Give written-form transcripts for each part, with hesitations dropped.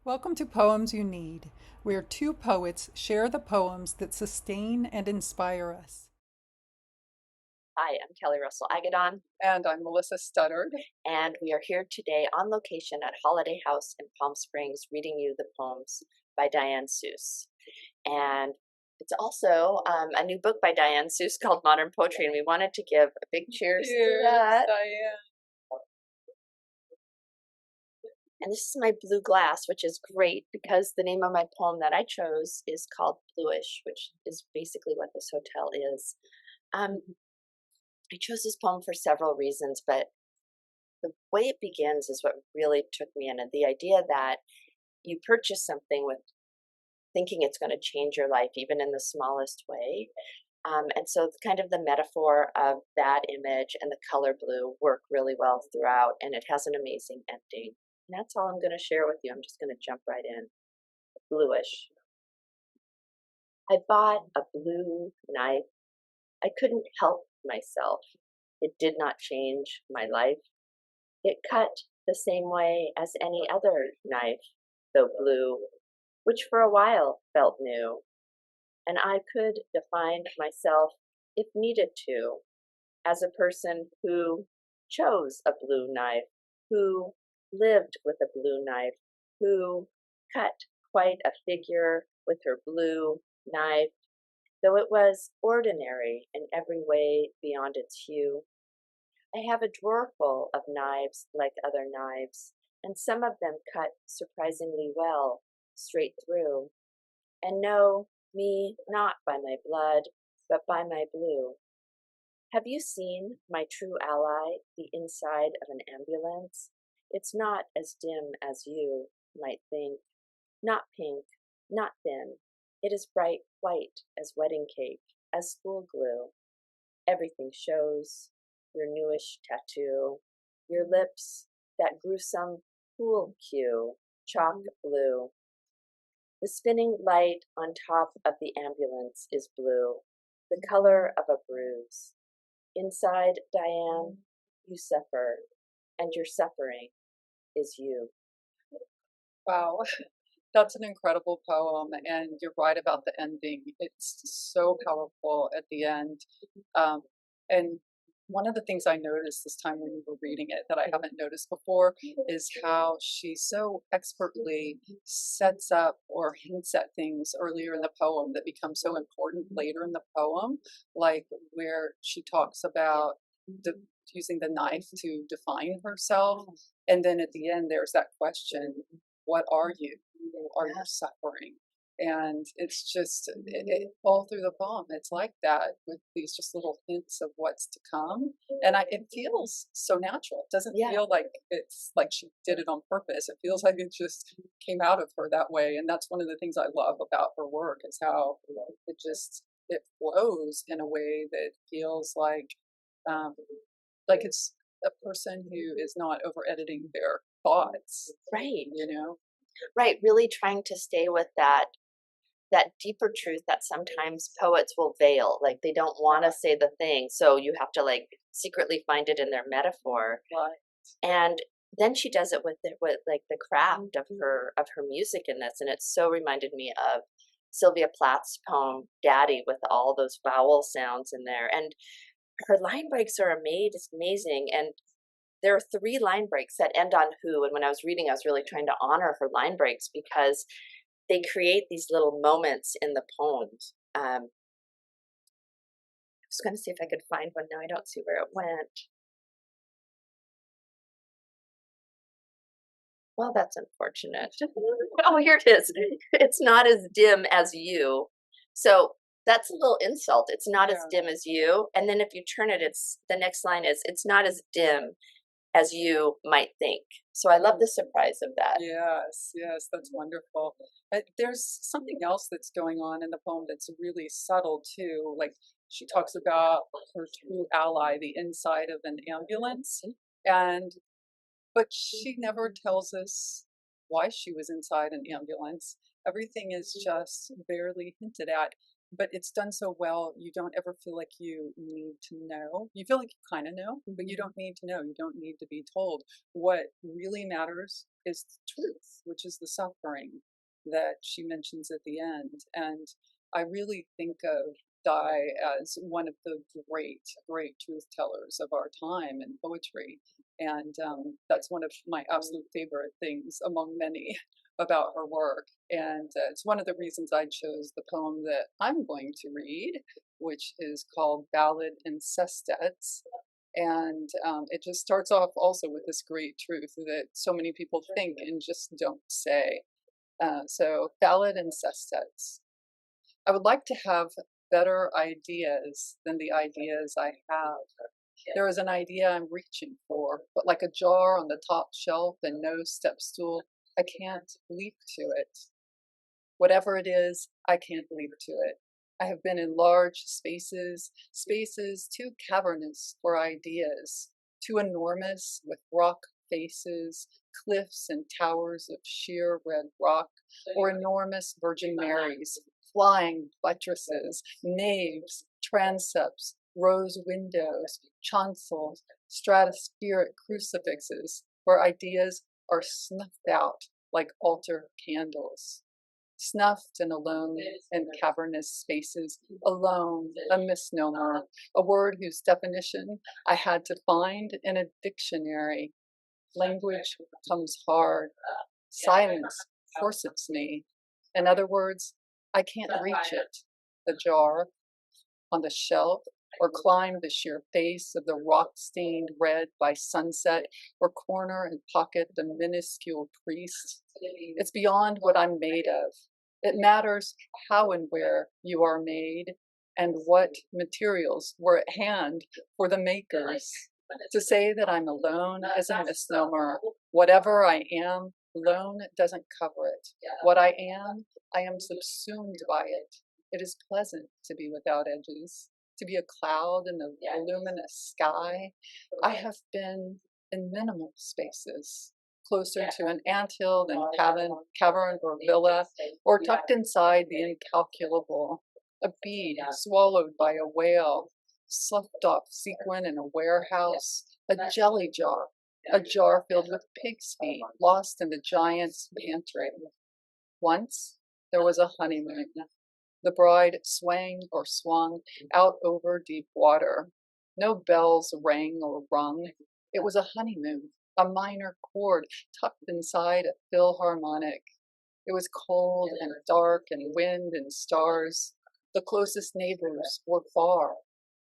Welcome to Poems You Need, where two poets share the poems that sustain and inspire us. Hi, I'm Kelli Russell Agodon, And I'm Melissa Studdard. and we are here today on location at Holiday House in Palm Springs reading you the poems by Diane Seuss. And it's also a new book by Diane Seuss called Modern Poetry, and we wanted to give a big cheers to that. Diane. And this is my blue glass, which is great because the name of my poem that I chose is called Bluish, which is basically what this hotel is. I chose this poem for several reasons, but the way it begins is what really took me in. And the idea that you purchase something with thinking it's going to change your life, even in the smallest way. And so kind of the metaphor of that image and the color blue work really well throughout, and it has an amazing ending. And that's all I'm going to share with you. I'm just going to jump right in. Bluish. I bought a blue knife. I couldn't help myself. It did not change my life. It cut the same way as any other knife, though blue, which for a while felt new. And I could define myself, if needed to, as a person who chose a blue knife, who lived with a blue knife, who cut quite a figure with her blue knife, though it was ordinary in every way beyond its hue. I have a drawer full of knives like other knives, and some of them cut surprisingly well, straight through. And know me not by my blood, but by my blue. Have you seen, my true ally, the inside of an ambulance? It's not as dim as you might think, not pink, not thin. It is bright white as wedding cake, as school glue. Everything shows, your newish tattoo, your lips, that gruesome pool cue, chalk blue. The spinning light on top of the ambulance is blue, the color of a bruise. Inside, Diane, you suffer, and your suffering is you. Wow, that's an incredible poem, and you're right about the ending. It's so powerful at the end. And one of the things I noticed this time when you were reading it that I haven't noticed before is how she so expertly sets up or hints at things earlier in the poem that become so important later in the poem, like where she talks about using the knife to define herself. And then at the end, there's that question, what are you? Are you suffering? And it's just all through the poem. It's like that with these just little hints of what's to come, and it feels so natural. It doesn't feel like it's like she did it on purpose. It feels like it just came out of her that way, and that's one of the things I love about her work is how it flows in a way that feels like it's a person who is not over editing their thoughts. Right. You know. Right. Really trying to stay with that deeper truth that sometimes poets will veil, like they don't want to say the thing, so you have to like secretly find it in their metaphor. Right. And then she does it with like the craft of her music in this, and it so reminded me of Sylvia Plath's poem Daddy, with all those vowel sounds in there, and her line breaks are amazing. And there are 3 line breaks that end on who, and when I was reading I was really trying to honor her line breaks because they create these little moments in the poems. I was going to see if I could find one. Now I don't see where it went. Well, that's unfortunate. Oh, here it is. It's not as dim as you. So that's a little insult. It's not as dim as you. And then if you turn it, the next line is, it's not as dim as you might think. So I love the surprise of that. Yes, that's wonderful. There's something else that's going on in the poem that's really subtle too. Like she talks about her true ally, the inside of an ambulance, but she never tells us why she was inside an ambulance. Everything is just barely hinted at. But it's done so well, you don't ever feel like you need to know. You feel like you kind of know, but you don't need to know. You don't need to be told. What really matters is the truth, which is the suffering that she mentions at the end. And I really think of Di as one of the great, great truth tellers of our time in poetry. And that's one of my absolute favorite things among many about her work. And it's one of the reasons I chose the poem that I'm going to read, which is called Ballad in Sestets. And it just starts off also with this great truth that so many people think and just don't say. So, Ballad in Sestets. I would like to have better ideas than the ideas I have. There is an idea I'm reaching for, but like a jar on the top shelf and no step stool, I can't leap to it. Whatever it is, I can't leap to it. I have been in large spaces, spaces too cavernous for ideas, too enormous with rock faces, cliffs and towers of sheer red rock, or enormous Virgin Marys, flying buttresses, naves, transepts, rose windows, chancels, stratospheric crucifixes, where ideas are snuffed out like altar candles. Snuffed and alone in cavernous spaces, alone, a misnomer, a word whose definition I had to find in a dictionary. Language comes hard. Silence corsets me. In other words, I can't reach it, the jar, on the shelf, or climb the sheer face of the rock-stained red by sunset, or corner and pocket the minuscule priest. It's beyond what I'm made of. It matters how and where you are made, and what materials were at hand for the makers. To say that I'm alone is a misnomer. Whatever I am, alone doesn't cover it. What I am subsumed by it. It is pleasant to be without edges, to be a cloud in the luminous sky. I have been in minimal spaces, closer to an anthill than cavern or villa, or tucked inside the incalculable, a bead swallowed by a whale, sloughed off sequin in a warehouse, a jelly jar, a jar filled with pig's feet, lost in the giant's pantry. Once there was a honeymoon. The bride swang or swung out over deep water. No bells rang or rung. It was a honeymoon, a minor chord tucked inside a philharmonic. It was cold and dark and wind and stars. The closest neighbors were far.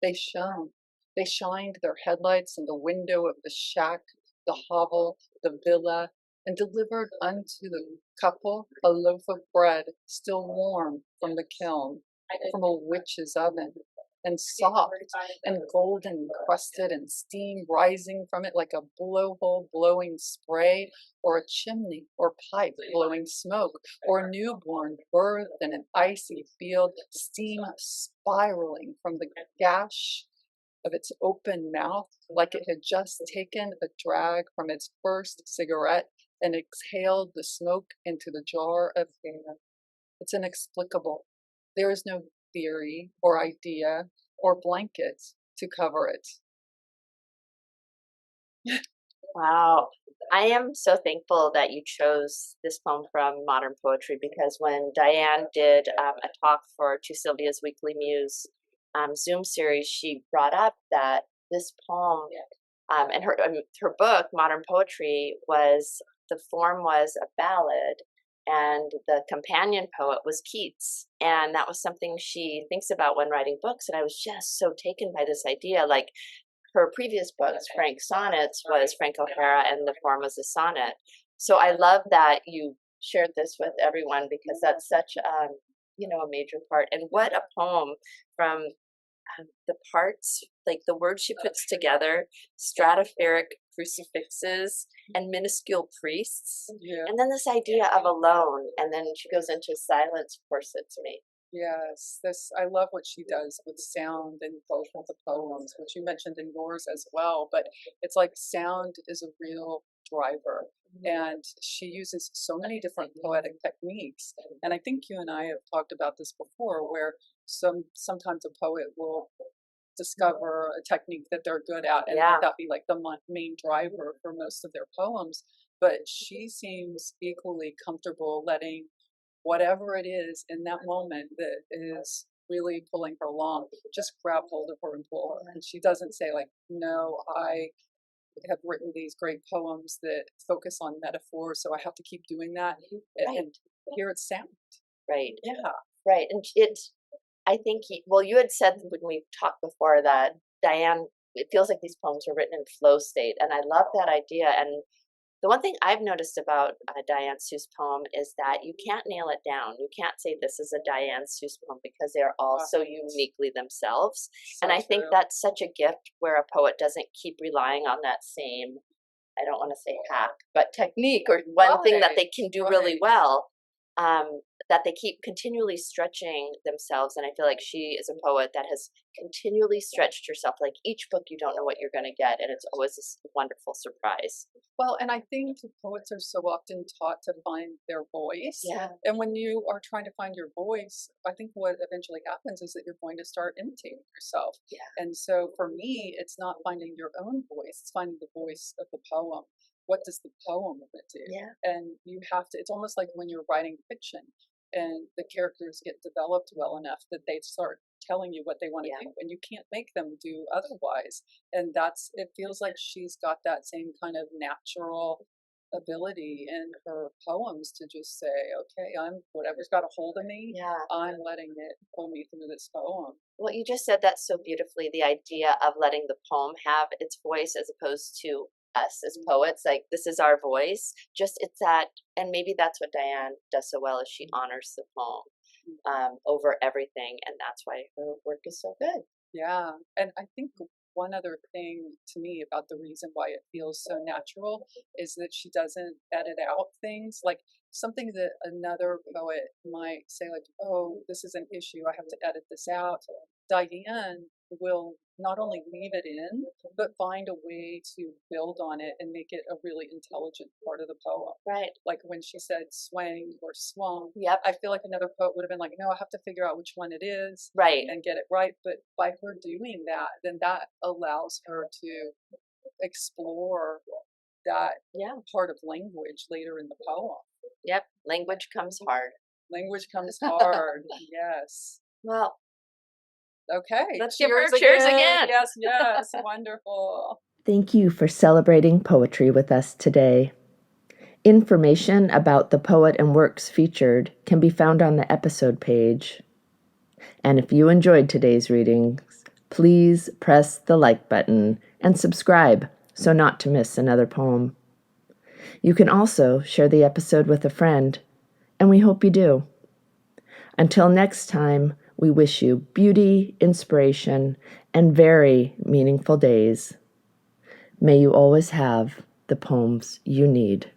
They shone. They shined their headlights in the window of the shack, the hovel, the villa, and delivered unto the couple a loaf of bread still warm from the kiln, from a witch's oven, and soft and golden crusted, and steam rising from it like a blowhole blowing spray, or a chimney or pipe blowing smoke, or a newborn birthed in an icy field, steam spiraling from the gash of its open mouth like it had just taken a drag from its first cigarette and exhaled the smoke into the jar of air. It's inexplicable. There is no theory or idea or blanket to cover it. Wow. I am so thankful that you chose this poem from Modern Poetry, because when Diane did a talk for To Sylvia's Weekly Muse Zoom series, she brought up that this poem and her book, Modern Poetry, the form was a ballad, and the companion poet was Keats. And that was something she thinks about when writing books. And I was just so taken by this idea. Like, her previous books, Frank's Sonnets, was Frank O'Hara, and the form was a sonnet. So I love that you shared this with everyone, because that's such a major part. And what a poem from the parts, like the words she puts together, stratospheric crucifixes and minuscule priests. Yeah. And then this idea of alone, and then she goes into silence corsets me. Yes, I love what she does with sound in both of the poems, which you mentioned in yours as well. But it's like sound is a real driver, and she uses so many different poetic techniques. And I think you and I have talked about this before, where sometimes a poet will discover a technique that they're good at, and let that be like the main driver for most of their poems. but she seems equally comfortable letting whatever it is in that moment that is really pulling her along, just grab hold of her and pull her. And she doesn't say like, no, I have written these great poems that focus on metaphor, so I have to keep doing that. Right. And here it's sound. Right. Yeah. Right. And I think, you had said when we talked before that Diane, it feels like these poems are written in flow state. And I love that idea. And the one thing I've noticed about a Diane Seuss poem is that you can't nail it down. You can't say this is a Diane Seuss poem because they are all so uniquely themselves. So and I think true. that's such a gift where a poet doesn't keep relying on that same, I don't want to say hack, but technique or one thing that they can do really well. That they keep continually stretching themselves. And I feel like she is a poet that has continually stretched herself. Like each book, you don't know what you're going to get. And it's always this wonderful surprise. Well, and I think poets are so often taught to find their voice. Yeah. And when you are trying to find your voice, I think what eventually happens is that you're going to start imitating yourself. Yeah. And so for me, it's not finding your own voice, it's finding the voice of the poem. What does the poem of it do? Yeah. And you have to, it's almost like when you're writing fiction and the characters get developed well enough that they start telling you what they want to do, and you can't make them do otherwise. And it feels like she's got that same kind of natural ability in her poems to just say, okay, I'm whatever's got a hold of me, I'm letting it pull me through this poem. Well, you just said that so beautifully, the idea of letting the poem have its voice as opposed to us as poets. Like, this is our voice. Just it's that, and maybe that's what Diane does so well, is she honors the poem over everything, and that's why her work is so good. Yeah, and I think one other thing to me about the reason why it feels so natural is that she doesn't edit out things, like something that another poet might say like, oh, this is an issue, I have to edit this out. Diane will not only leave it in, but find a way to build on it and make it a really intelligent part of the poem. Right. Like when she said swang or swung, Yep. I feel like another poet would have been like, no, I have to figure out which one it is, right, and get it right. But by her doing that, then that allows her to explore that part of language later in the poem. Yep. Language comes hard. Language comes hard. Yes. Well, okay. Let's give her cheers again. Yes, yes. Wonderful. Thank you for celebrating poetry with us today. Information about the poet and works featured can be found on the episode page. And if you enjoyed today's readings, please press the like button and subscribe so not to miss another poem. You can also share the episode with a friend, and we hope you do. Until next time, we wish you beauty, inspiration, and very meaningful days. May you always have the poems you need.